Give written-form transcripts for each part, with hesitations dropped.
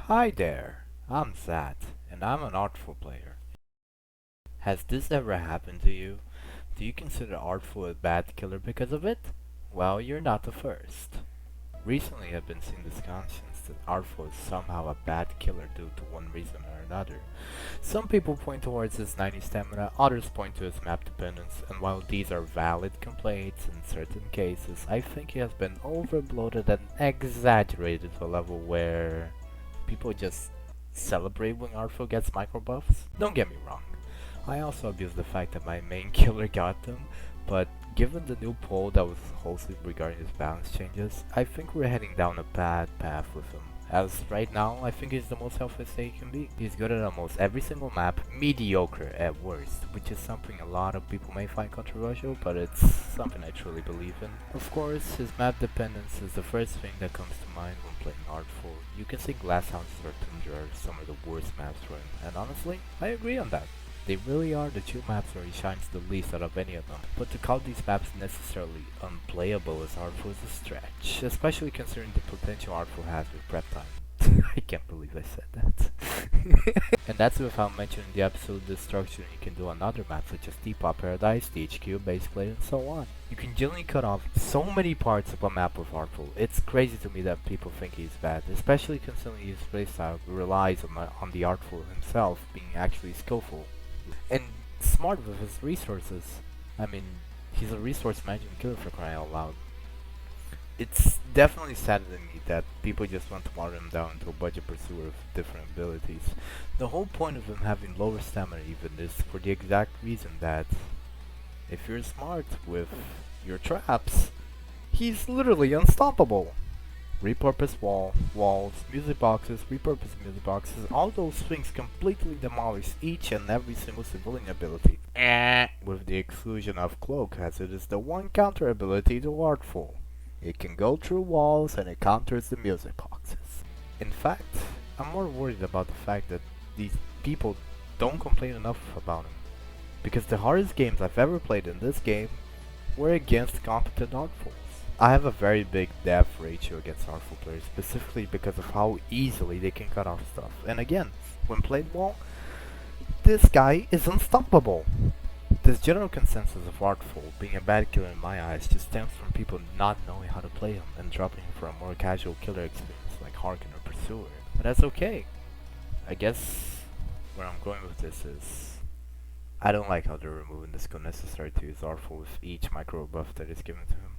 Hi there, I'm Zat, and I'm an Artful player. Has this ever happened to you? Do you consider Artful a bad killer because of it? Well, you're not the first. Recently I've been seeing discussions that Artful is somehow a bad killer due to one reason or another. Some people point towards his 90 stamina, others point to his map dependence, and while these are valid complaints in certain cases, I think he has been overbloated and exaggerated to a level where people just celebrate when Artful gets micro buffs. Don't get me wrong, I also abuse the fact that my main killer got them, but given the new poll that was hosted regarding his balance changes, I think we're heading down a bad path with him. As right now, I think he's the most healthiest he can be. He's good at almost every single map, mediocre at worst, which is something a lot of people may find controversial, but it's something I truly believe in. Of course, his map dependence is the first thing that comes to mind when playing Artful. You can say Glass Houses or Tundra are some of the worst maps for him, and honestly, I agree on that. They really are the two maps where he shines the least out of any of them, but to call these maps necessarily unplayable as Artful is a stretch, especially considering the potential Artful has with prep time. I can't believe I said that. And that's without mentioning the absolute destruction you can do on other maps such as Depop Paradise, DHQ, Baseplate, and so on. You can generally cut off so many parts of a map with Artful. It's crazy to me that people think he's bad, especially considering his playstyle relies on the Artful himself being actually skillful and smart with his resources. I mean, he's a resource management killer for crying out loud. It's definitely saddening me that people just want to water him down into a budget pursuer with different abilities. The whole point of him having lower stamina even is for the exact reason that if you're smart with your traps, he's literally unstoppable. Repurpose walls, music boxes, repurpose music boxes, all those things completely demolish each and every single civilian ability. With the exclusion of Cloak, as it is the one counter ability to Artful. It can go through walls and it counters the music boxes. In fact, I'm more worried about the fact that these people don't complain enough about him. Because the hardest games I've ever played in this game were against competent Artfuls. I have a very big death ratio against Artful players, specifically because of how easily they can cut off stuff. And again, when played well, this guy is unstoppable. This general consensus of Artful being a bad killer in my eyes just stems from people not knowing how to play him and dropping him for a more casual killer experience like Harken or Pursuer. But that's okay. I guess where I'm going with this is I don't like how they're removing the skill necessary to use Artful with each micro buff that is given to him.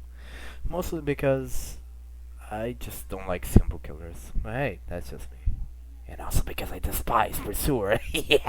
Mostly because I just don't like simple killers. But hey, that's just me. And also because I despise Pursuer. Yeah.